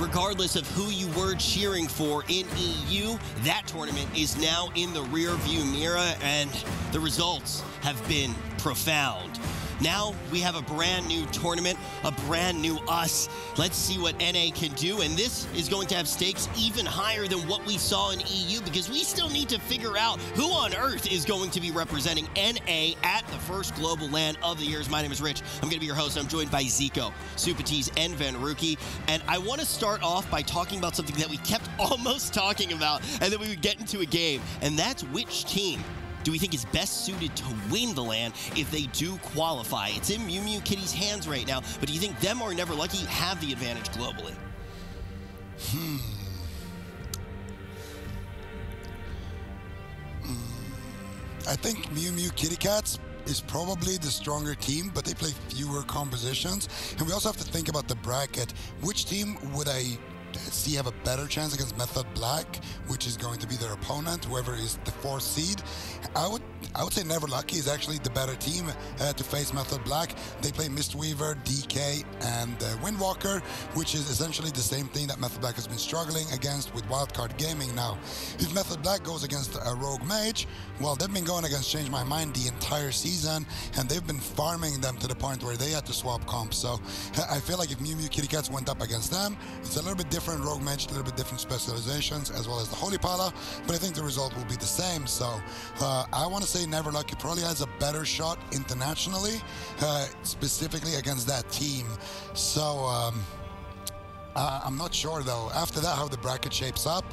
regardless of who you were cheering for in EU, that tournament is now in the rear-view mirror, and the results have been profound. Now we have a brand new tournament, a brand new us. Let's see what NA can do, and this is going to have stakes even higher than what we saw in EU, because we still need to figure out who on earth is going to be representing NA at the first Global LAN of the years. My name is Rich. I'm going to be your host. I'm joined by Zico, Supatiz, and Van Ruki, and I want to start off by talking about something that we kept almost talking about, and then we would get into a game, and that's which team do we think is best suited to win the LAN if they do qualify? It's in MewMewKitty's hands right now, but do you think them or Never Lucky have the advantage globally? I think MewMewKitty is probably the stronger team, but they play fewer compositions. And we also have to think about the bracket. Which team would I see have a better chance against Method Black, which is going to be their opponent, whoever is the 4th seed? I would say Never Lucky is actually the better team to face Method Black. They play Mistweaver, DK, and Windwalker, which is essentially the same thing that Method Black has been struggling against with Wildcard Gaming now. If Method Black goes against a Rogue Mage, well, they've been going against Change My Mind the entire season, and they've been farming them to the point where they had to swap comps. So I feel like if MewMewKitty went up against them, it's a little bit different Rogue Mage, a little bit different specializations, as well as the Holy Pala, but I think the result will be the same. So I want to say Never Lucky probably has a better shot internationally, specifically against that team. So I'm not sure though. After that, how the bracket shapes up,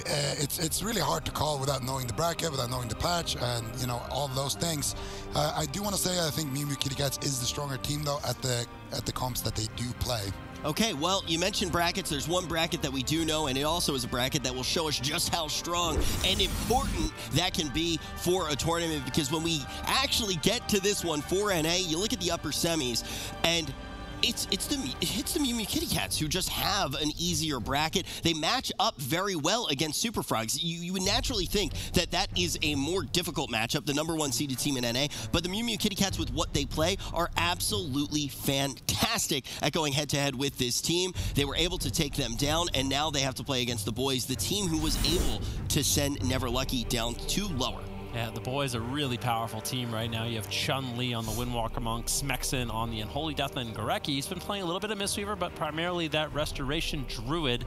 it's really hard to call without knowing the bracket, without knowing the patch, and you know, all of those things. I do want to say I think MewMewKitty is the stronger team though at the comps that they do play. Okay, well, you mentioned brackets. There's one bracket that we do know, and it also is a bracket that will show us just how strong and important that can be for a tournament, because when we actually get to this one for NA, you look at the upper semis, and it's the MewMewKitty who just have an easier bracket. They match up very well against Super Frogs. You would naturally think that that is a more difficult matchup, the #1 seeded team in NA, but the MewMewKitty with what they play are absolutely fantastic at going head-to-head with this team. They were able to take them down, and now they have to play against the boys, the team who was able to send Never Lucky down to lower. Yeah, the boys are a really powerful team right now. You have Chun-Li on the Windwalker Monk, Smexen on the Unholy Death Knight, and Gorecki. He's been playing a little bit of Mistweaver, but primarily that Restoration Druid,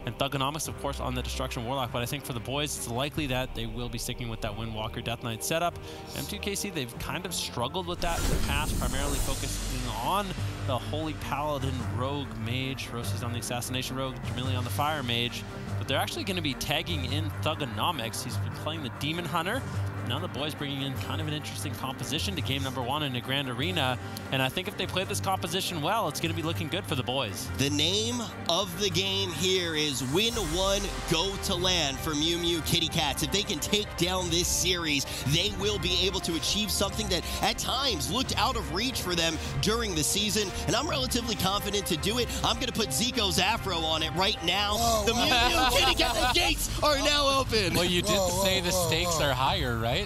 and Thugonomics, of course, on the Destruction Warlock. But I think for the boys, it's likely that they will be sticking with that Windwalker Death Knight setup. M2KC, they've kind of struggled with that in the past, primarily focusing on the Holy Paladin Rogue Mage. Rosie's on the Assassination Rogue, Jamili on the Fire Mage. But they're actually going to be tagging in Thugonomics. He's been playing the Demon Hunter. Now the boys bringing in kind of an interesting composition to game #1 in the Grand Arena. And I think if they play this composition well, it's going to be looking good for the boys. The name of the game here is Win 1, Go to LAN for MewMewKitty. If they can take down this series, they will be able to achieve something that at times looked out of reach for them during the season. And I'm relatively confident to do it. I'm going to put Zico's afro on it right now. Whoa, the MewMewKitty gates are now open. Well, you did say the stakes are higher, right?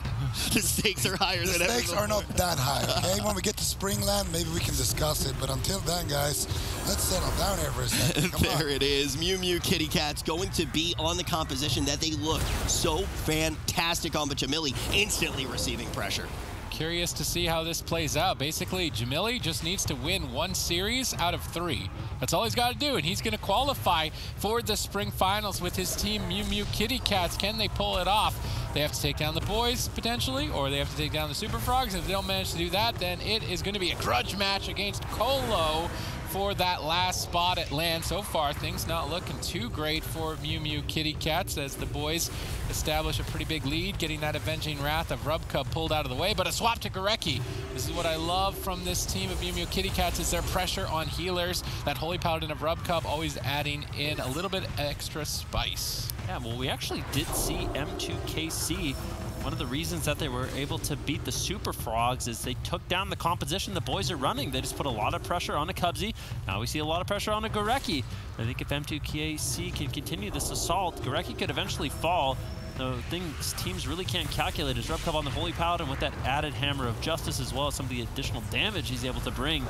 The stakes are higher than ever. The stakes are not that high, okay? When we get to Springland, maybe we can discuss it, but until then, guys, let's settle down here for a second. There it is. MewMewKitty going to be on the composition that they look so fantastic on, but Jamili instantly receiving pressure. Curious to see how this plays out. Basically, Jamili just needs to win 1 series out of 3. That's all he's got to do, and he's going to qualify for the spring finals with his team, MewMewKitty. Can they pull it off? They have to take down the boys, potentially, or they have to take down the Super Frogs. If they don't manage to do that, then it is going to be a grudge match against Colo for that last spot at LAN. So far, things not looking too great for MewMewKitty as the boys establish a pretty big lead, getting that Avenging Wrath of Rubcub pulled out of the way, but a swap to Gorecki. This is what I love from this team of MewMewKitty is their pressure on healers. That Holy Paladin of Rubcub always adding in a little bit extra spice. Yeah, well, we actually did see M2KC. One of the reasons that they were able to beat the Super Frogs is they took down the composition the boys are running. They just put a lot of pressure on a Cubsy. Now we see a lot of pressure on a Gorecki. I think if M2KC can continue this assault, Gorecki could eventually fall. The thing teams really can't calculate is Rubcub on the Holy Paladin with that added Hammer of Justice, as well as some of the additional damage he's able to bring,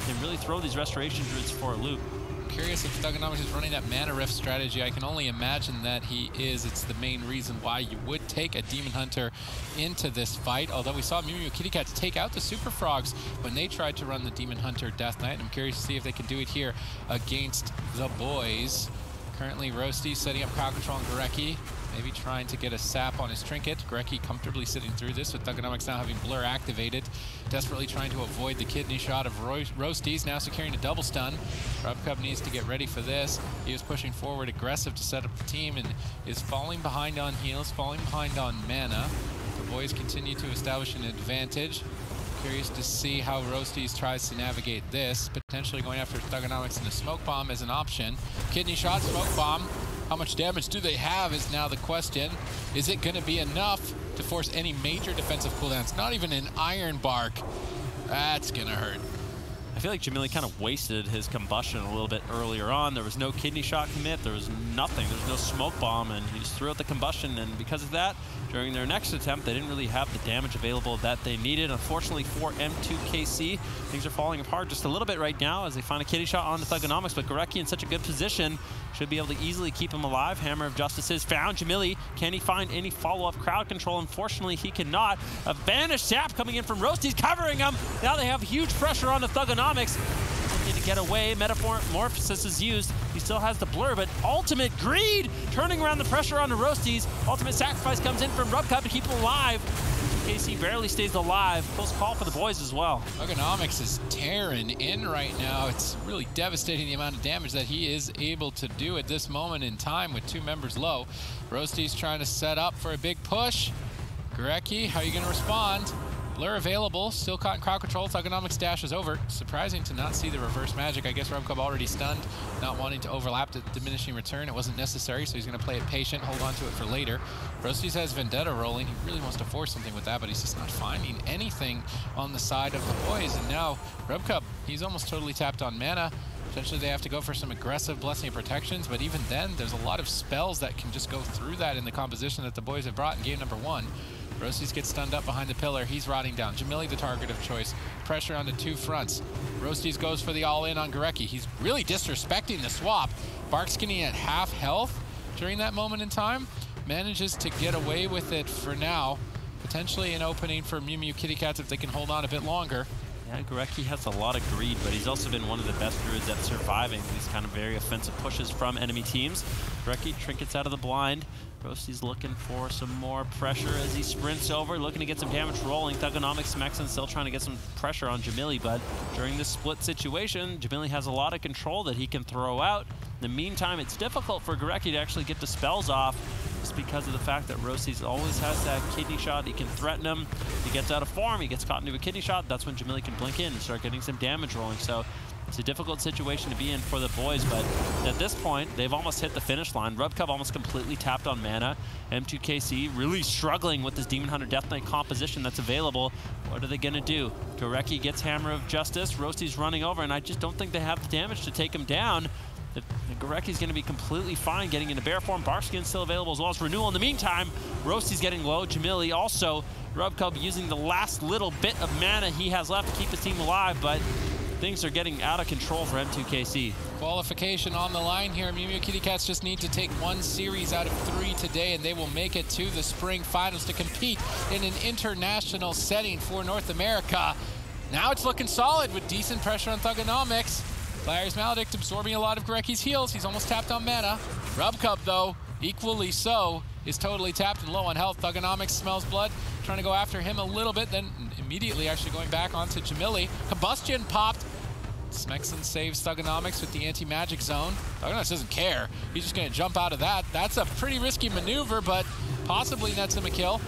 and really throw these Restoration Druids for a loop. curious if Thugonomics is running that Mana Rift strategy. I can only imagine that he is. It's the main reason why you would take a Demon Hunter into this fight. Although we saw Mew Mew Kitty Cats take out the Super Frogs when they tried to run the Demon Hunter Death Knight. I'm curious to see if they can do it here against the boys. Currently, Roasty setting up crowd control on Gorecki. Maybe trying to get a sap on his trinket. Gorecki comfortably sitting through this with Thugonomics now having Blur activated. Desperately trying to avoid the kidney shot of Roasties, now securing a double stun. Rubcub needs to get ready for this. He was pushing forward aggressive to set up the team and is falling behind on heals, falling behind on mana. The boys continue to establish an advantage. Curious to see how Roasties tries to navigate this. Potentially going after Thugonomics and a smoke bomb as an option. Kidney shot, smoke bomb. How much damage do they have is now the question. Is it going to be enough to force any major defensive cooldowns? Not even an Iron Bark. That's going to hurt. I feel like Jamili kind of wasted his combustion a little bit earlier on. There was no kidney shot commit, there was nothing, there was no smoke bomb, and he just threw out the combustion, and because of that, during their next attempt, they didn't really have the damage available that they needed. Unfortunately for M2KC, things are falling apart just a little bit right now as they find a kidney shot on the Thugonomics, but Gorecki in such a good position, should be able to easily keep him alive. Hammer of Justice is found. Jamili, can he find any follow-up crowd control? Unfortunately, he cannot. A vanished sap coming in from Roasties, covering him. Now they have huge pressure on the Thugonomics. Looking to get away, Metamorphosis is used. He still has the blur, but Ultimate Greed turning around the pressure on the Roasties. Ultimate Sacrifice comes in from Rubcub to keep him alive. KC barely stays alive. Close call for the boys as well. Thugonomics is tearing in right now. It's really devastating the amount of damage that he is able to do at this moment in time with 2 members low. Roasty's trying to set up for a big push. Gorecki, how are you going to respond? Blur available, still caught in crowd control. Thugonomics dash is over. Surprising to not see the reverse magic. I guess Rubcub already stunned, not wanting to overlap the diminishing return. It wasn't necessary, so he's going to play it patient, hold on to it for later. Roasties has Vendetta rolling. He really wants to force something with that, but he's just not finding anything on the side of the boys. And now Rubcub, he's almost totally tapped on mana. Potentially they have to go for some aggressive Blessing of Protections, but even then, there's a lot of spells that can just go through that in the composition that the boys have brought in game number 1. Roasties gets stunned up behind the pillar. He's rotting down. Jamili the target of choice. Pressure on the 2 fronts. Roasties goes for the all-in on Gorecki. He's really disrespecting the swap. Bark's getting at half health during that moment in time. Manages to get away with it for now. Potentially an opening for Mew Mew Kitty Cats if they can hold on a bit longer. Yeah, Gorecki has a lot of greed, but he's also been one of the best druids at surviving these kind of very offensive pushes from enemy teams. Gorecki trinkets out of the blind. Roasty's looking for some more pressure as he sprints over, looking to get some damage rolling. Thugonomics, Smexon still trying to get some pressure on Jamili, but during this split situation, Jamili has a lot of control that he can throw out. In the meantime, it's difficult for Gorecki to actually get the spells off just because of the fact that Roasties always has that kidney shot. He can threaten him. He gets out of form. He gets caught into a kidney shot. That's when Jamili can blink in and start getting some damage rolling. So it's a difficult situation to be in for the boys, but at this point, they've almost hit the finish line. Rubcub almost completely tapped on mana. M2KC really struggling with this Demon Hunter Death Knight composition that's available. What are they going to do? Gorecki gets Hammer of Justice. Roasty's running over, and I just don't think they have the damage to take him down. Gorecki's going to be completely fine getting into bear form. Barkskin's still available as well as Renewal. In the meantime, Roasty's getting low. Jamili also, Rubcub using the last little bit of mana he has left to keep his team alive, but things are getting out of control for M2KC. Qualification on the line here. Mew Mew Kitty Cats just need to take 1 series out of 3 today, and they will make it to the spring finals to compete in an international setting for North America. Now it's looking solid with decent pressure on Thugonomics. Flyer's Maledict absorbing a lot of Gorecki's heals. He's almost tapped on mana. Rubcub, though, equally so, is totally tapped and low on health. Thugonomics smells blood, trying to go after him a little bit, then immediately actually going back onto Jamili. Combustion popped. Smexon saves Thugonomics with the anti-magic zone. Thugonomics doesn't care. He's just going to jump out of that. That's a pretty risky maneuver, but possibly nets him a kill.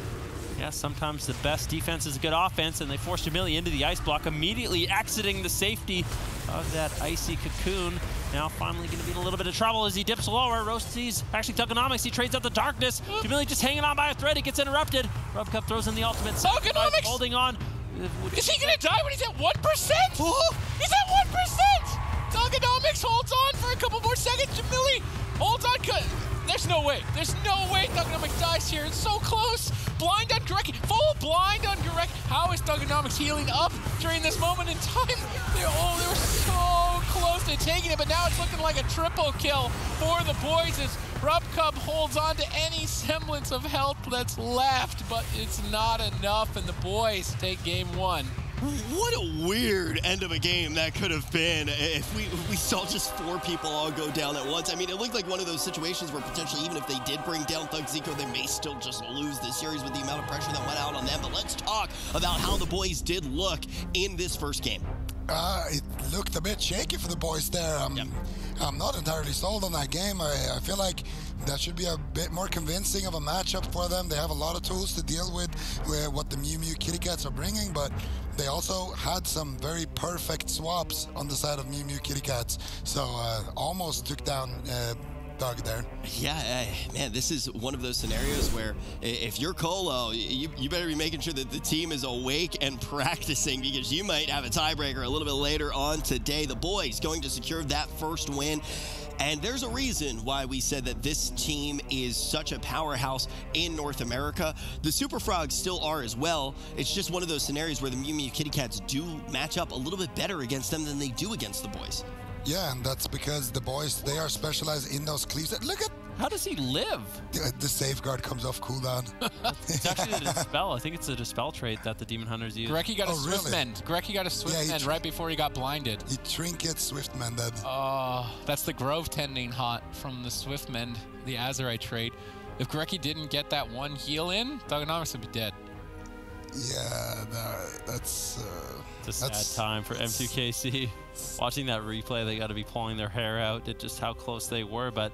Yeah, sometimes the best defense is a good offense, and they force Jamili into the ice block, immediately exiting the safety of that icy cocoon. Now finally going to be in a little bit of trouble as he dips lower. Roasties, actually Thugonomics, he trades out the darkness. Jamili just hanging on by a thread, he gets interrupted. Rubcub throws in the ultimate. Thugonomics holding on. Is he going to die when he's at 1%? He's at 1%! Thugonomics holds on for a couple more seconds. Jamili holds on. There's no way. There's no way Thugonomics dies here. It's so close. Blind on Gorecki. Full blind on Gorecki. How is Thugonomics healing up during this moment in time? They were so close to taking it, but now it's looking like a triple kill for the boys as RubCub holds on to any semblance of health that's left, but it's not enough, and the boys take game 1. What a weird end of a game that could have been if we saw just 4 people all go down at once. I mean, it looked like one of those situations where potentially even if they did bring down Thug Zico, they may still just lose this series with the amount of pressure that went out on them. But let's talk about how the boys did look in this first game. It looked a bit shaky for the boys there. I'm not entirely sold on that game. I feel like that should be a bit more convincing of a matchup for them. They have a lot of tools to deal with what the Mew Kitty Cats are bringing, but they also had some very perfect swaps on the side of Mew Kitty Cats. So almost took down Doug there. Yeah, man, this is one of those scenarios where if you're Colo, you better be making sure that the team is awake and practicing, because you might have a tiebreaker a little bit later on today. The boys going to secure that first win. And there's a reason why we said that this team is such a powerhouse in North America. The Super Frogs still are as well. It's just one of those scenarios where the Mew Kitty Cats do match up a little bit better against them than they do against the boys. Yeah, and that's because the boys, they are specialized in those cleaves. Look at... How does he live? The safeguard comes off cooldown. It's actually a dispel. I think it's a dispel trait that the Demon Hunters use. Grecky got a Swift Mend. Grecky got a Swift Mend right before he got blinded. He trinket Swift Mended. Oh, that's the Grove Tending hot from the Swift Mend, the Azurite trait. If Grecky didn't get that one heal in, Thugonomics would be dead. Yeah, that's... It's a sad time for M2KC. Watching that replay, they got to be pulling their hair out at just how close they were, but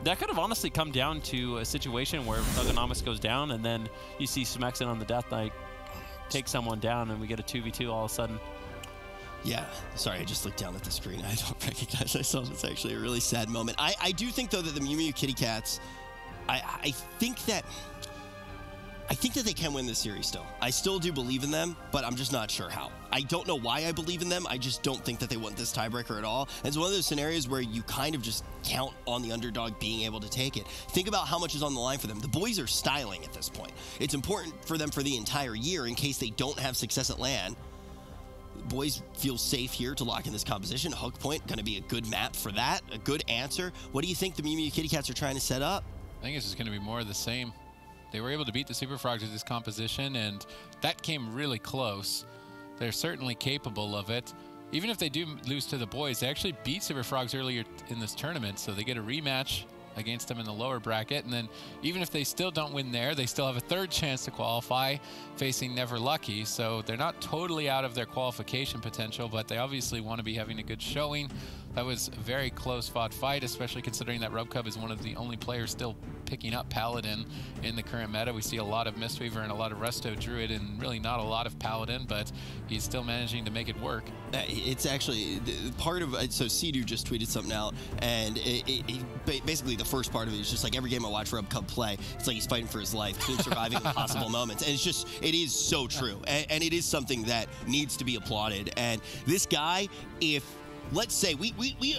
that could have honestly come down to a situation where Thugonomics goes down, and then you see Smexin on the Death Knight take someone down, and we get a 2v2 all of a sudden. Yeah, sorry, I just looked down at the screen. I don't recognize myself. It's actually a really sad moment. I do think, though, that the Mew Kitty Cats, I think that they can win this series still. I still do believe in them, but I'm just not sure how. I don't know why I believe in them. I just don't think that they want this tiebreaker at all. And it's one of those scenarios where you kind of just count on the underdog being able to take it. Think about how much is on the line for them. The boys are styling at this point. It's important for them for the entire year in case they don't have success at LAN. The boys feel safe here to lock in this composition. Hook point, going to be a good map for that, a good answer. What do you think the Mew Kitty Cats are trying to set up? I think it's just going to be more of the same. They were able to beat the Super Frogs with this composition, and that came really close. They're certainly capable of it. Even if they do lose to the boys, they actually beat Super Frogs earlier in this tournament, so they get a rematch against them in the lower bracket. And then even if they still don't win there, they still have a third chance to qualify facing Never Lucky. So they're not totally out of their qualification potential, but they obviously want to be having a good showing. That was a very close fought fight, especially considering that RubCub is one of the only players still picking up Paladin in the current meta. We see a lot of Mistweaver and a lot of Resto Druid and really not a lot of Paladin, but he's still managing to make it work. It's actually part of, so Sidu just tweeted something out, and basically the first part of it is just like every game I watch RubCub play, it's like he's fighting for his life, surviving impossible moments. And it's just, it is so true. And it is something that needs to be applauded. And this guy, if, let's say, we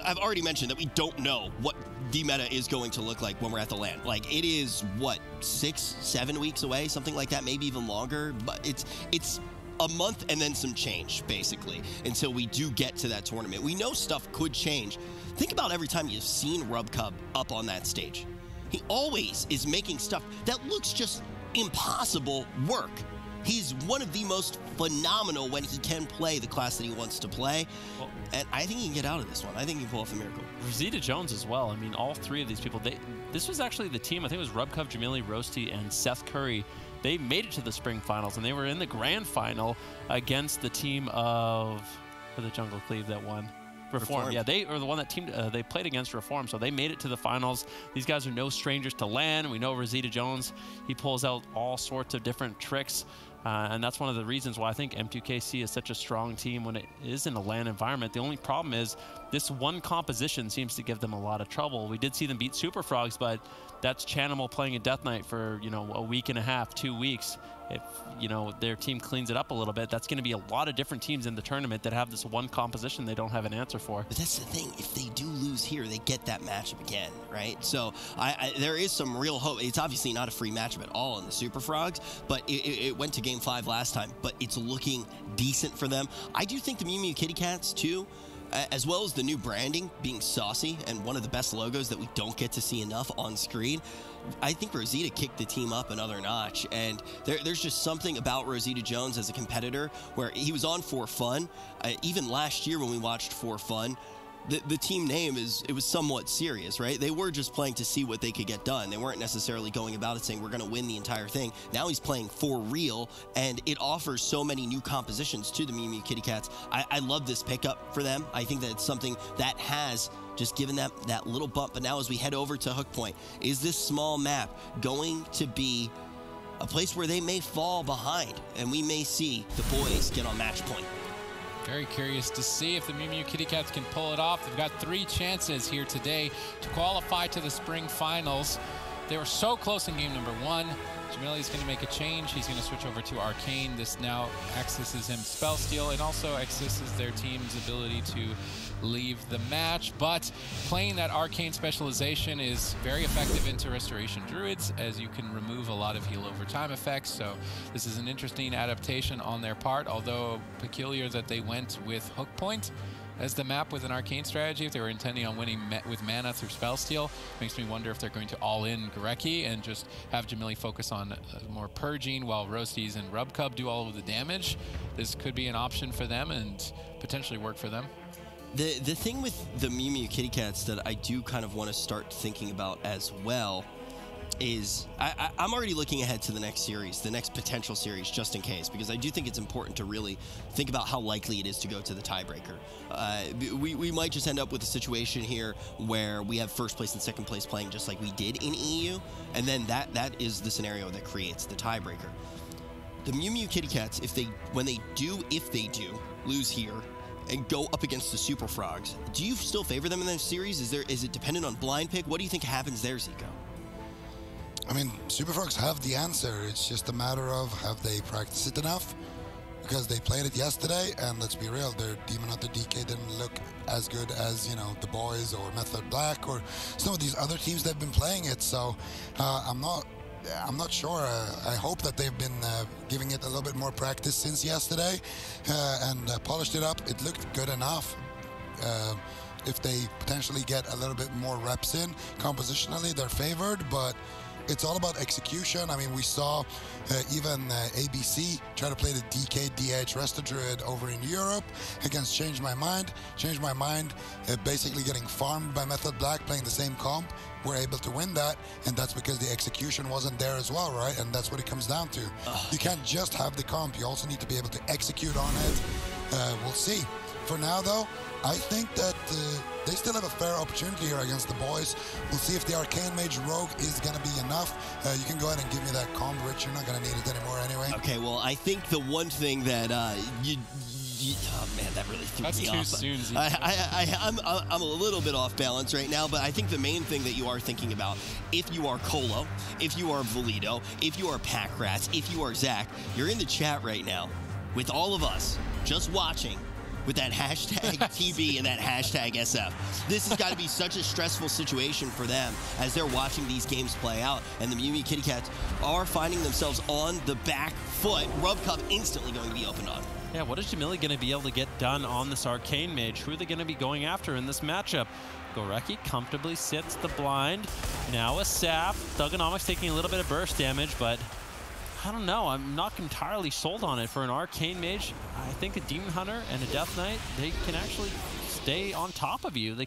have already mentioned that we don't know what the meta is going to look like when we're at the LAN. Like, it is, what, 6-7 weeks away, something like that, maybe even longer. But it's a month and then some change, basically, until we do get to that tournament. We know stuff could change. Think about every time you've seen RubCub up on that stage. He always is making stuff that looks just impossible work. He's one of the most phenomenal when he can play the class that he wants to play. And I think he can get out of this one. I think he can pull off a miracle. Rosita Jones as well. I mean, all three of these people, this was actually the team, I think it was RubCub, Jamili, Roasty, and Seth Curry. They made it to the spring finals, and they were in the grand final against the team of the Jungle Cleave that won. Reform. Yeah, they are the one that teamed. They played against Reform, so they made it to the finals. These guys are no strangers to LAN. We know Rosita Jones, he pulls out all sorts of different tricks. And that's one of the reasons why I think M2KC is such a strong team when it is in a LAN environment. The only problem is this one composition seems to give them a lot of trouble. We did see them beat Super Frogs, but that's Chanimal playing a Death Knight for, you know, a week and a half, 2 weeks. If, you know, their team cleans it up a little bit, that's going to be a lot of different teams in the tournament that have this one composition they don't have an answer for. But that's the thing. If they do lose here, they get that matchup again, right? So there is some real hope. It's obviously not a free matchup at all in the Super Frogs, but it went to Game 5 last time, but it's looking decent for them. I do think the Mew Kitty Cats, too, as well as the new branding being saucy and one of the best logos that we don't get to see enough on screen, I think Rosita kicked the team up another notch. And there's just something about Rosita Jones as a competitor where he was on For Fun. Even last year when we watched For Fun, the team name it was somewhat serious, right? They were just playing to see what they could get done. They weren't necessarily going about it saying we're going to win the entire thing. Now he's playing for real, and it offers so many new compositions to the Mew Mew Kitty Cats. I love this pickup for them. I think that it's something that has just given them that little bump. But now as we head over to Hook Point, is this small map going to be a place where they may fall behind and we may see the boys get on match point? Very curious to see if the Mew Mew Kitty Cats can pull it off. They've got 3 chances here today to qualify to the spring finals. They were so close in game number 1. Jamili's going to make a change. He's going to switch over to Arcane. This now accesses him Spell Steal and also accesses their team's ability to leave the match. But playing that Arcane specialization is very effective into Restoration Druids, as you can remove a lot of heal over time effects. So this is an interesting adaptation on their part, although peculiar that they went with Hook Point as the map with an Arcane strategy. If they were intending on winning with mana through Spell Steal, makes me wonder if they're going to all-in Gorecki and just have Jamili focus on more purging while Roasties and Rubcub do all of the damage. This could be an option for them and potentially work for them. The thing with the Mew Mew Kitty Cats that I do kind of want to start thinking about as well is I'm already looking ahead to the next series, the next potential series, just in case, because I do think it's important to really think about how likely it is to go to the tiebreaker. We might just end up with a situation here where we have first place and second place playing just like we did in EU, and then that is the scenario that creates the tiebreaker. The Mew Mew Kitty Cats, if they do lose here and go up against the Super Frogs, do you still favor them in that series? Is it dependent on blind pick? What do you think happens there, Zico? I mean, Super Frogs have the answer. It's just a matter of have they practiced it enough? Because they played it yesterday, and let's be real, their Demon Hunter DK didn't look as good as, you know, the boys or Method Black or some of these other teams that have been playing it. So I'm not sure. I hope that they've been giving it a little bit more practice since yesterday and polished it up. It looked good enough. If they potentially get a little bit more reps in, compositionally they're favored, but it's all about execution. I mean, we saw even ABC try to play the DK DH Resto Druid over in Europe against Change My Mind. Change My Mind basically getting farmed by Method Black playing the same comp. We're able to win that, and that's because the execution wasn't there as well, right? And that's what it comes down to. You can't just have the comp, you also need to be able to execute on it. We'll see. For now, though, I think that they still have a fair opportunity here against the boys. We'll see if the Arcane Mage Rogue is going to be enough. You can go ahead and give me that comp, Rich. You're not going to need it anymore anyway. Okay, well, I think the one thing that oh man, that really threw me off. That's too soon. I'm a little bit off balance right now, but I think the main thing that you are thinking about, if you are Colo, if you are Valido, if you are Pack Rats, if you are Zach, you're in the chat right now with all of us just watching with that hashtag TB and that hashtag SF. This has got to be such a stressful situation for them as they're watching these games play out, and the Mew Mew Kitty Cats are finding themselves on the back foot. Rubcub instantly going to be opened on. Yeah, what is Jamili going to be able to get done on this Arcane Mage? Who are they going to be going after in this matchup? Gorecki comfortably sits the blind. Now a sap. Thugonomics taking a little bit of burst damage, but I don't know. I'm not entirely sold on it for an Arcane Mage. I think a Demon Hunter and a Death Knight, they can actually stay on top of you. They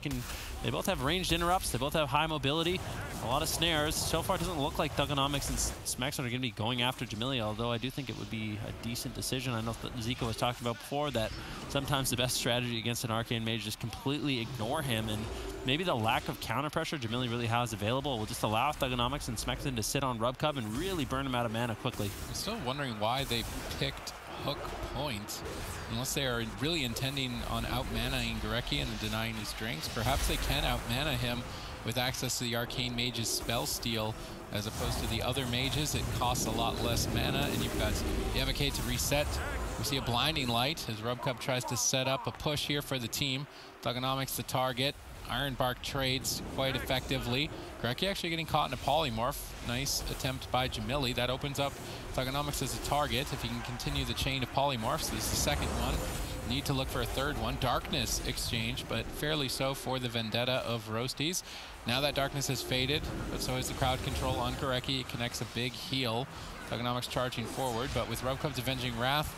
both have ranged interrupts. They both have high mobility, a lot of snares. So far, it doesn't look like Thugonomics and Smexon are going to be going after Jamili, although I do think it would be a decent decision. I know that Zico was talking about before that sometimes the best strategy against an Arcane Mage is just completely ignore him, and maybe the lack of counter pressure Jamili really has available will just allow Thugonomics and Smexon to sit on Rubcub and really burn him out of mana quickly. I'm still wondering why they picked Hook Point, unless they are really intending on out-manaing Gorecki and denying his drinks. Perhaps they can out-mana him with access to the Arcane Mage's Spell Steal, as opposed to the other mages. It costs a lot less mana, and you've got the Yavake to reset. We see a Blinding Light as Rubcub tries to set up a push here for the team. Thugonomics the target. Ironbark trades quite effectively. Gorecki actually getting caught in a polymorph. Nice attempt by Jamili. That opens up Thugonomics as a target. If he can continue the chain of polymorphs, this is the second one. need to look for a third one. Darkness exchange, but fairly so for the Vendetta of Roasties. Now that Darkness has faded, but so is the crowd control on Gorecki. It connects a big heal. Thugonomics charging forward, but with Rubcub's Avenging Wrath,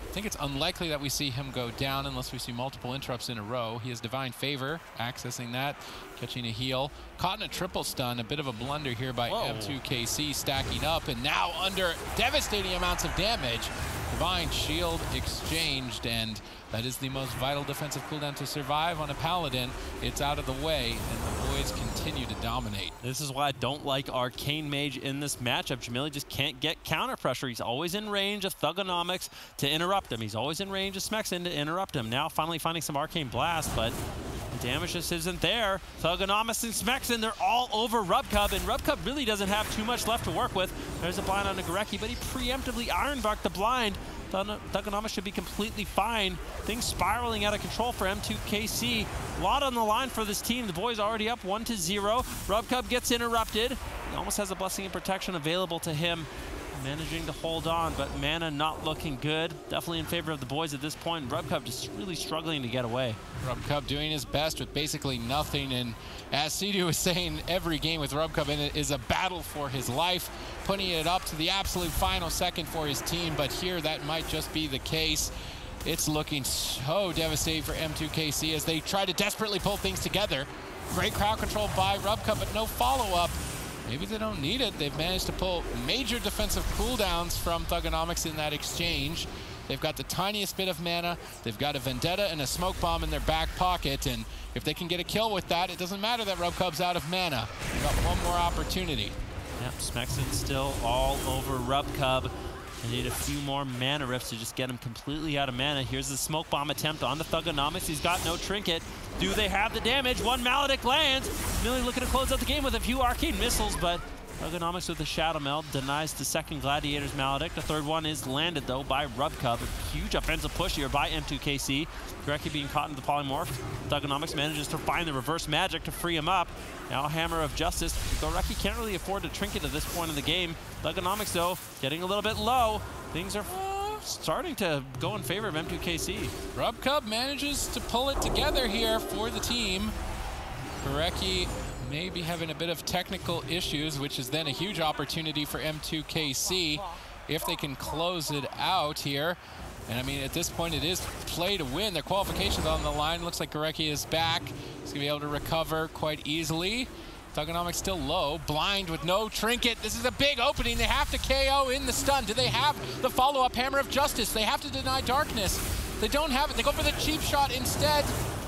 I think it's unlikely that we see him go down unless we see multiple interrupts in a row. He has Divine Favor, accessing that, catching a heal. Caught in a triple stun, a bit of a blunder here by M2KC, stacking up, and now under devastating amounts of damage. Divine Shield exchanged, and that is the most vital defensive cooldown to survive on a Paladin. It's out of the way, and the boys continue to dominate. This is why I don't like Arcane Mage in this matchup. Jamili just can't get counter pressure. He's always in range of Thugonomics to interrupt him. He's always in range of Smexin to interrupt him. Now finally finding some Arcane Blast, but the damage just isn't there. Thugonomics and Smexin, they're all over Rubcub, and Rubcub really doesn't have too much left to work with. There's a blind on the Gorecki, but he preemptively ironbarked the blind. Thugonomics should be completely fine. Things spiraling out of control for M2KC. A lot on the line for this team. The boys already up 1-0. Rubcub gets interrupted. He almost has a Blessing and Protection available to him. Managing to hold on, but mana not looking good. Definitely in favor of the boys at this point. Rubcub just really struggling to get away. Rubcub doing his best with basically nothing, and as Sidu was saying, every game with Rubcub in it is a battle for his life, putting it up to the absolute final second for his team, but here that might just be the case. It's looking so devastating for M2KC as they try to desperately pull things together. Great crowd control by Rubcub, but no follow-up. Maybe they don't need it. They've managed to pull major defensive cooldowns from Thugonomics in that exchange. They've got the tiniest bit of mana. They've got a Vendetta and a Smoke Bomb in their back pocket, and if they can get a kill with that, it doesn't matter that Rubcub's out of mana. They've got one more opportunity. Yep, Smexin still all over Rubcub. They need a few more mana rifts to just get him completely out of mana. Here's the Smoke Bomb attempt on the Thugonomics. He's got no trinket. Do they have the damage? One Maledict lands. Millie looking to close out the game with a few Arcane Missiles, but Thugonomics with the Shadow Meld denies the second Gladiator's Maledict. The third one is landed, though, by Rubcub. A huge offensive push here by M2KC. Gorecki being caught in the Polymorph. Thugonomics manages to find the reverse magic to free him up. Now Hammer of Justice. Gorecki can't really afford to trinket at this point in the game. Thugonomics, though, getting a little bit low. Things are starting to go in favor of M2KC. Rubcub manages to pull it together here for the team. Gorecki may be having a bit of technical issues, which is then a huge opportunity for M2KC if they can close it out here. And I mean, at this point, it is play to win. Their qualification's on the line. Looks like Gorecki is back. He's gonna be able to recover quite easily. Thugonomics still low, blind with no trinket. This is a big opening. They have to KO in the stun. Do they have the follow-up Hammer of Justice? They have to deny Darkness. They don't have it. They go for the cheap shot instead.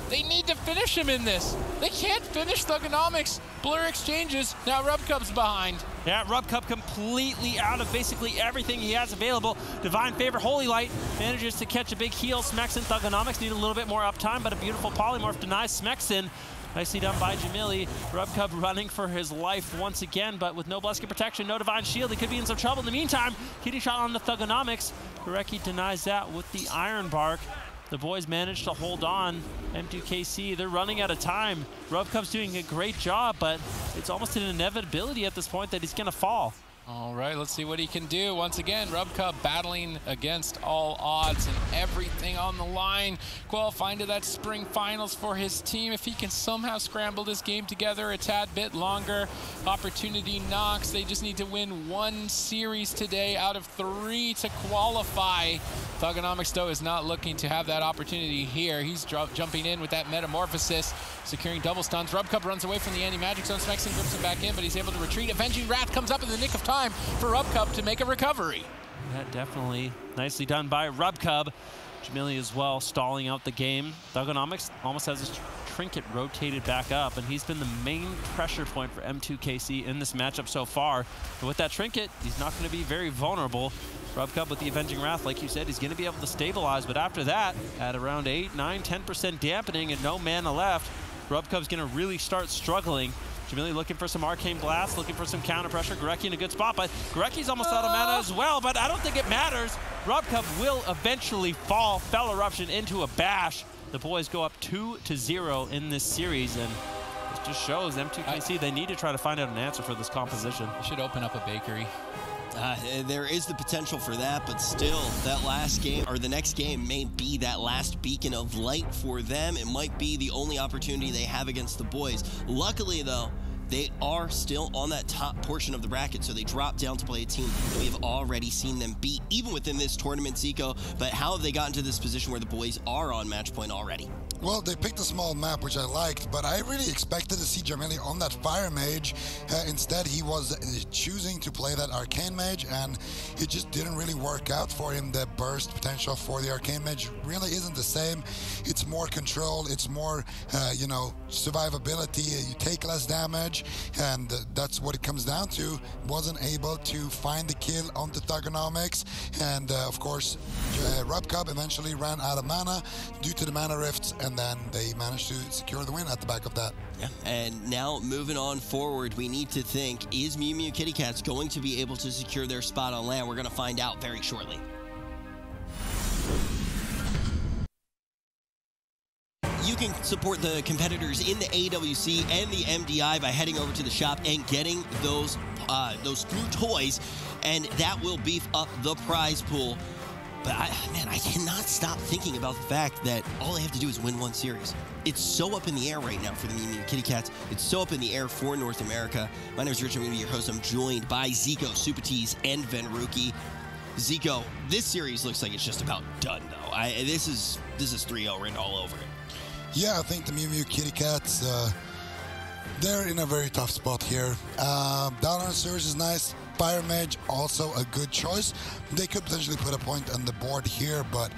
They need to finish him in this. They can't finish Thugonomics. Blur exchanges. Now Rubcub's behind. Yeah, Rubcub completely out of basically everything he has available. Divine Favor, Holy Light manages to catch a big heal. Smexin, Thugonomics need a little bit more uptime, but a beautiful Polymorph denies Smexin. Nicely done by Jamili. Rubcub running for his life once again, but with no Blessing Protection, no Divine Shield, he could be in some trouble. In the meantime, kitty shot on the Thugonomics. Gorecki denies that with the Iron Bark. The boys managed to hold on. M2KC, they're running out of time. Rubcub's doing a great job, but it's almost an inevitability at this point that he's gonna fall. All right, let's see what he can do. Once again, Rubcub battling against all odds and everything on the line. Qualifying to that spring finals for his team. If he can somehow scramble this game together a tad bit longer, opportunity knocks. They just need to win one series today out of 3 to qualify. Thugonomics, though, is not looking to have that opportunity here. He's jumping in with that Metamorphosis, securing double stuns. Rubcub runs away from the anti-magic zone. Smexin grips him back in, but he's able to retreat. Avenging Wrath comes up in the nick of time for Rubcub to make a recovery. Yeah, definitely nicely done by Rubcub. Jamili as well, stalling out the game. Thugonomics almost has his trinket rotated back up, and he's been the main pressure point for M2KC in this matchup so far. But with that trinket, he's not going to be very vulnerable. Rubcub with the Avenging Wrath, like you said, he's going to be able to stabilize, but after that, at around 8, 9, 10% dampening and no mana left, Rubcub's going to really start struggling. Jamili looking for some Arcane Blast, looking for some counter pressure. Gorecki in a good spot, but Gorecki's almost out of mana as well, but I don't think it matters. Rubcub will eventually fall. Fell Eruption into a bash. The boys go up 2-0 in this series, and it just shows M2KC they need to try to find out an answer for this composition. They should open up a bakery. There is the potential for that, but still, that last game, or the next game, may be that last beacon of light for them. It might be the only opportunity they have against the boys. Luckily, though, they are still on that top portion of the bracket, so they drop down to play a team that we have already seen them beat, even within this tournament, Zico. But how have they gotten to this position where the boys are on match point already? Well, they picked a small map, which I liked, but I really expected to see Jamili on that Fire Mage. Instead, he was choosing to play that Arcane Mage, and it just didn't really work out for him. The burst potential for the Arcane Mage really isn't the same. It's more control, it's more, you know, survivability. You take less damage, and that's what it comes down to. Wasn't able to find the kill onto Thugonomics, and of course, Rubcub eventually ran out of mana due to the mana rifts, and then they managed to secure the win at the back of that. Yeah, and now moving on forward, we need to think, is Mew Mew Kitty Cats going to be able to secure their spot on land? We're going to find out very shortly. You can support the competitors in the AWC and the MDI by heading over to the shop and getting those new toys, and that will beef up the prize pool. But man, I cannot stop thinking about the fact that all they have to do is win one series. It's so up in the air right now for the Mew Mew Kitty Cats. It's so up in the air for North America. My name is Rich. I'm going to be your host. I'm joined by Zico, Supatees, and Venruki. Zico, this series looks like it's just about done, though. This is 3-0 written all over it. Yeah, I think the Mew Mew Kitty Cats, they're in a very tough spot here. Down on the series is nice. Fire Mage, also a good choice. They could potentially put a point on the board here, but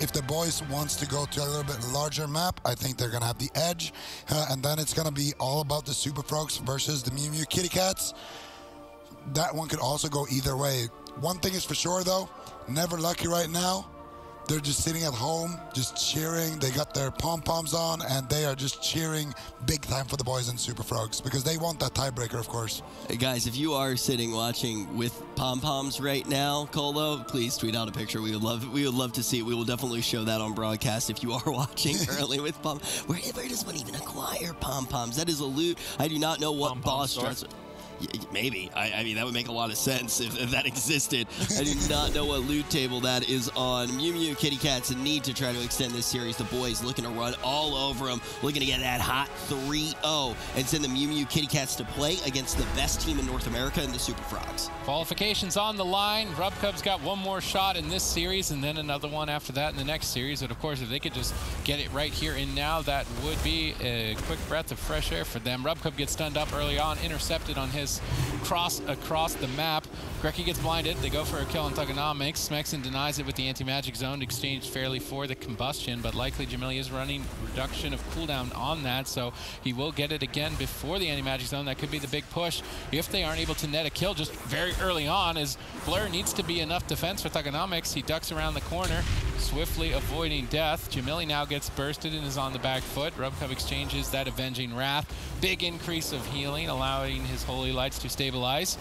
if the boys wants to go to a little bit larger map, I think they're going to have the edge. And then it's going to be all about the Super Frogs versus the Mew Mew Kitty Cats. That one could also go either way. One thing is for sure, though, Never Lucky right now. They're just sitting at home, just cheering. They got their pom-poms on, and they are just cheering big time for the boys in Super Frogs because they want that tiebreaker, of course. Hey guys, if you are sitting watching with pom-poms right now, Colo, please tweet out a picture. We would love to see it. We will definitely show that on broadcast if you are watching currently with pom. Where does one even acquire pom-poms? That is a loot. I do not know what boss starts. Maybe. I mean, that would make a lot of sense if that existed. I do not know what loot table that is on. Mew Mew Kitty Cats need to try to extend this series. The boys looking to run all over them, looking to get that hot 3-0 and send the Mew Mew Kitty Cats to play against the best team in North America in the Super Frogs. Qualifications on the line. Rubcub's got one more shot in this series and then another one after that in the next series. But of course, if they could just get it right here and now, that would be a quick breath of fresh air for them. Rubcub gets stunned up early on, intercepted on his cross across the map. Grecky gets blinded. They go for a kill on Thugonomics. Smexon denies it with the anti-magic zone, exchanged fairly for the combustion, but likely Jamili is running reduction of cooldown on that, so he will get it again before the anti-magic zone. That could be the big push if they aren't able to net a kill just very early on, as Blur needs to be enough defense for Thugonomics. He ducks around the corner, swiftly avoiding death. Jamili now gets bursted and is on the back foot. Rubcub exchanges that Avenging Wrath. Big increase of healing, allowing his Holy Lights to stabilize.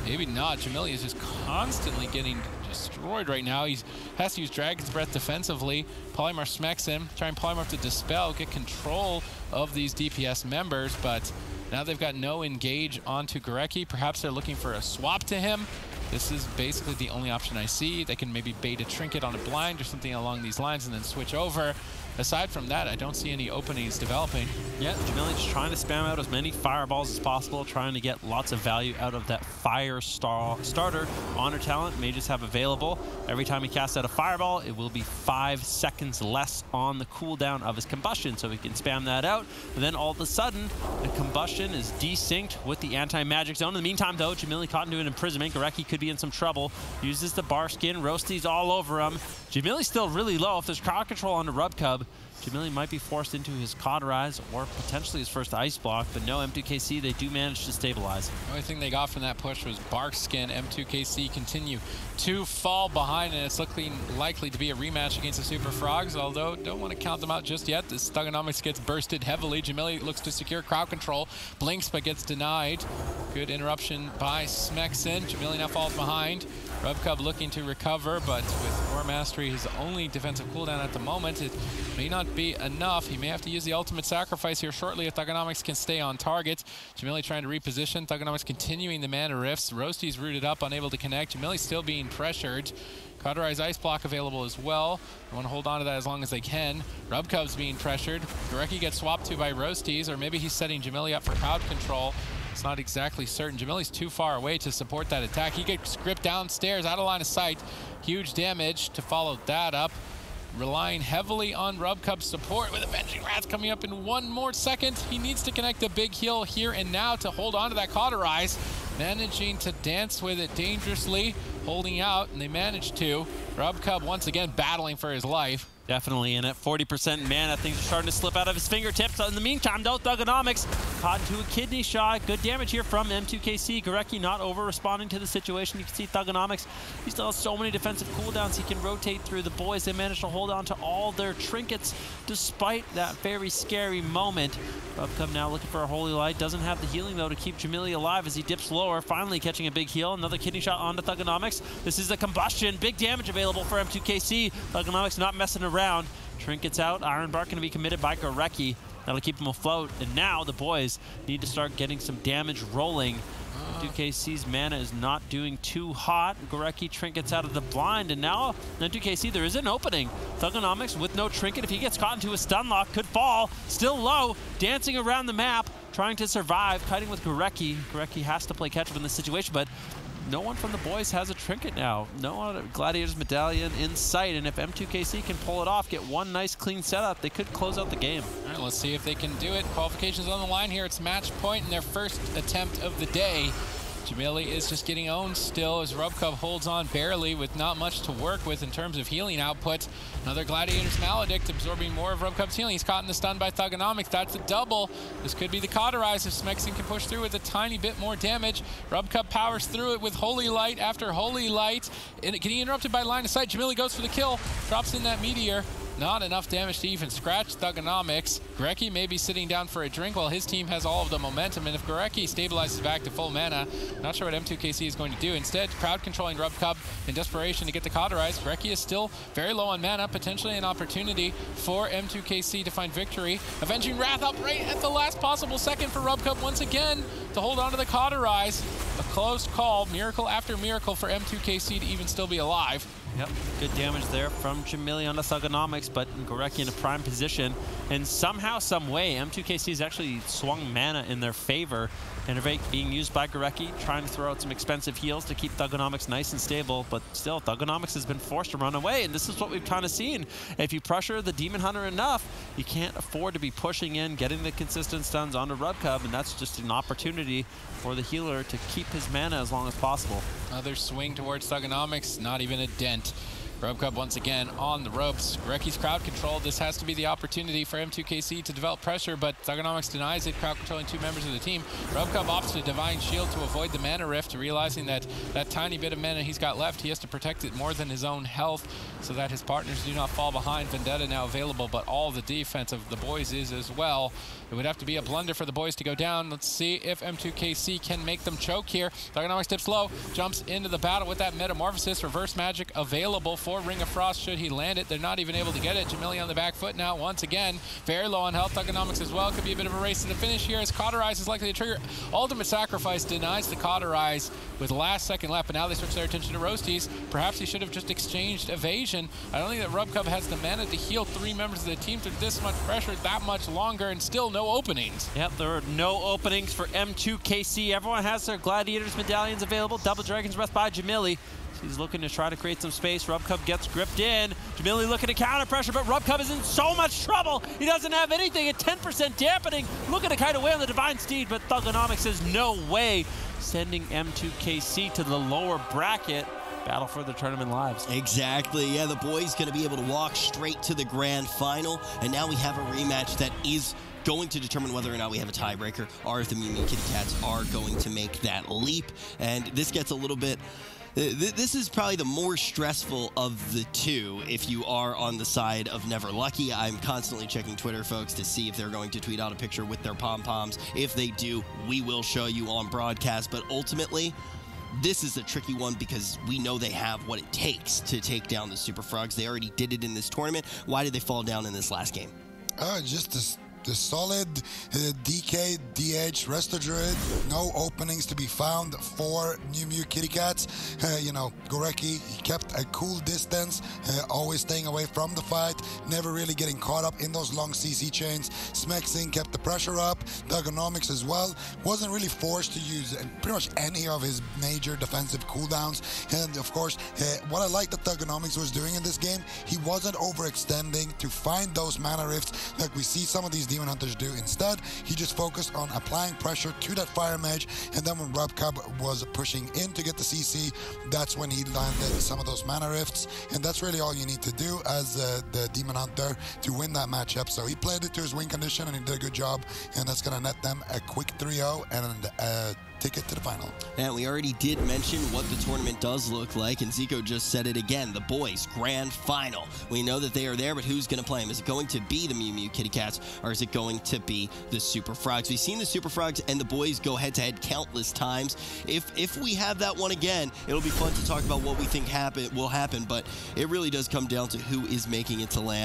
Maybe not. Jamili is just constantly getting destroyed right now. He has to use Dragon's Breath defensively. Polymorph smacks him, trying Polymorph to dispel, get control of these DPS members, but now they've got no engage onto Gorecki. Perhaps they're looking for a swap to him. This is basically the only option I see. They can maybe bait a trinket on a blind or something along these lines and then switch over. Aside from that, I don't see any openings developing. Yeah, Jamili just trying to spam out as many fireballs as possible, trying to get lots of value out of that fire starter honor talent mages have available. Every time he casts out a fireball, it will be 5 seconds less on the cooldown of his combustion, so he can spam that out. And then all of a sudden, the combustion is desynced with the anti-magic zone. In the meantime, though, Jamili caught into an imprisonment. Gorecki could be in some trouble. Uses the bar skin, roasties all over him. Jamili's still really low. If there's crowd control on the Rubcub, Jamili might be forced into his Cauterize or potentially his first Ice Block, but no, M2KC, they do manage to stabilize. The only thing they got from that push was Bark Skin. M2KC continue to fall behind, and it's looking likely to be a rematch against the Super Frogs, although don't want to count them out just yet. This Thugonomics gets bursted heavily. Jamili looks to secure crowd control, blinks but gets denied. Good interruption by Smexon. Jamili now falls behind. Rubcub looking to recover, but with War Mastery, his only defensive cooldown at the moment, it may not be enough. He may have to use the ultimate sacrifice here shortly if Thugonomics can stay on target. Jamili trying to reposition. Thugonomics continuing the mana rifts. Roasty's rooted up, unable to connect. Jamili still being pressured. Cauterize Ice Block available as well. They want to hold on to that as long as they can. Rubcub's being pressured. Gorecki gets swapped to by Roasties, or maybe he's setting Jamili up for crowd control. It's not exactly certain. Jamili's too far away to support that attack. He gets gripped downstairs, out of line of sight. Huge damage to follow that up. Relying heavily on Rubcub's support with Avenging Wrath coming up in 1 more second. He needs to connect a big heal here and now to hold on to that Cauterize. Managing to dance with it dangerously, holding out, and they managed to. Rubcub once again battling for his life. Definitely in at 40% mana. Things are starting to slip out of his fingertips. In the meantime, though, Thugonomics caught into a kidney shot. Good damage here from M2KC. Gorecki not over-responding to the situation. You can see Thugonomics, he still has so many defensive cooldowns. He can rotate through the boys. They managed to hold on to all their trinkets despite that very scary moment. Rubcub now looking for a Holy Light. Doesn't have the healing, though, to keep Jamili alive as he dips lower. Finally catching a big heal. Another kidney shot onto Thugonomics. This is a combustion. Big damage available for M2KC. Thugonomics not messing around. Trinkets out. Iron Bark going to be committed by Gorecki. That'll keep him afloat. And now the boys need to start getting some damage rolling. M2KC's mana is not doing too hot. Gorecki trinkets out of the blind. And now M2KC, there is an opening. Thugonomics with no trinket. If he gets caught into a stun lock, could fall. Still low. Dancing around the map. Trying to survive. Kiting with Gorecki. Gorecki has to play catch up in this situation, but no one from the boys has a trinket now. No other Gladiator's Medallion in sight, and if M2KC can pull it off, get one nice clean setup, they could close out the game. All right, let's see if they can do it. Qualifications on the line here. It's match point in their first attempt of the day. Jamili is just getting owned still as Rubcub holds on barely with not much to work with in terms of healing output. Another Gladiator's Maledict absorbing more of Rubcub's healing. He's caught in the stun by Thugonomics. That's a double. This could be the Cauterize if Smexing can push through with a tiny bit more damage. Rubcub powers through it with Holy Light after Holy Light. Getting interrupted by line of sight. Jamili goes for the kill. Drops in that Meteor. Not enough damage to even scratch Thugonomics. Gorecki may be sitting down for a drink while his team has all of the momentum, and if Gorecki stabilizes back to full mana, not sure what M2KC is going to do. Instead, crowd controlling Rubcub in desperation to get the Cauterize. Gorecki is still very low on mana, potentially an opportunity for M2KC to find victory. Avenging Wrath up right at the last possible second for Rubcub once again to hold on to the Cauterize. A close call, miracle after miracle for M2KC to even still be alive. Yep, good damage there from Jamili on the Thugonomics, but Gorecki in a prime position. And somehow, some way, M2KC's actually swung mana in their favor. Innervate being used by Gorecki, trying to throw out some expensive heals to keep Thugonomics nice and stable, but still, Thugonomics has been forced to run away, and this is what we've kind of seen. If you pressure the Demon Hunter enough, you can't afford to be pushing in, getting the consistent stuns onto Rubcub, and that's just an opportunity for the healer to keep his mana as long as possible. Another swing towards Thugonomics, not even a dent. Rubcub once again on the ropes. Gorecki's crowd control. This has to be the opportunity for M2KC to develop pressure, but Thugonomics denies it, crowd controlling 2 members of the team. Rubcub opts to Divine Shield to avoid the mana rift, realizing that that tiny bit of mana he's got left, he has to protect it more than his own health so that his partners do not fall behind. Vendetta now available, but all the defense of the boys is as well. It would have to be a blunder for the boys to go down. Let's see if M2KC can make them choke here. Thugonomics dips low, jumps into the battle with that Metamorphosis. Reverse Magic available for Ring of Frost should he land it. They're not even able to get it. Jamili on the back foot now once again. Very low on health. Thugonomics as well. Could be a bit of a race to the finish here as Cauterize is likely to trigger. Ultimate Sacrifice denies the Cauterize with last second left, but now they switch their attention to Roasties. Perhaps he should have just exchanged Evasion. I don't think that Rubcub has the mana to heal 3 members of the team through this much pressure that much longer, and still no openings. Yep, there are no openings for M2KC. Everyone has their Gladiator's medallions available. Double Dragon's Breath by Jamili. He's looking to try to create some space. Rubcub gets gripped in. Jamili looking to counter pressure, but Rubcub is in so much trouble. He doesn't have anything at 10% dampening. Looking to kite away on the Divine Steed, but Thugonomics says no way. Sending M2KC to the lower bracket. Battle for the tournament lives. Exactly. Yeah, the boys going to be able to walk straight to the grand final, and now we have a rematch that is going to determine whether or not we have a tiebreaker, or if the Mew Mew Kitty Cats are going to make that leap. And this gets a little bit... This is probably the more stressful of the two if you are on the side of Never Lucky. I'm constantly checking Twitter, folks, to see if they're going to tweet out a picture with their pom-poms. If they do, we will show you on broadcast. But ultimately, this is a tricky one because we know they have what it takes to take down the Super Frogs. They already did it in this tournament. Why did they fall down in this last game? Just the solid DK, DH, Resto Druid, no openings to be found for Mew Kitty Cats. You know, Gorecki, he kept a cool distance, always staying away from the fight, never really getting caught up in those long CC chains. Smexing kept the pressure up, Thugonomics as well, wasn't really forced to use pretty much any of his major defensive cooldowns. And of course, what I like that Thugonomics was doing in this game, he wasn't overextending to find those mana rifts like we see some of these Demon Hunters do. Instead, he just focused on applying pressure to that Fire Mage, and then when Rubcub was pushing in to get the CC, that's when he landed some of those mana rifts, and that's really all you need to do as the Demon Hunter to win that matchup. So he played it to his win condition, and he did a good job, and that's going to net them a quick 3-0 and a ticket to the final. And we already did mention what the tournament does look like, and Zico just said it again, the boys' grand final. We know that they are there, but who's going to play them? Is it going to be the Mew Kitty Cats, or is it going to be the Super Frogs? We've seen the Super Frogs and the boys go head-to-head countless times. If we have that one again, it'll be fun to talk about what we think will happen, but it really does come down to who is making it to land.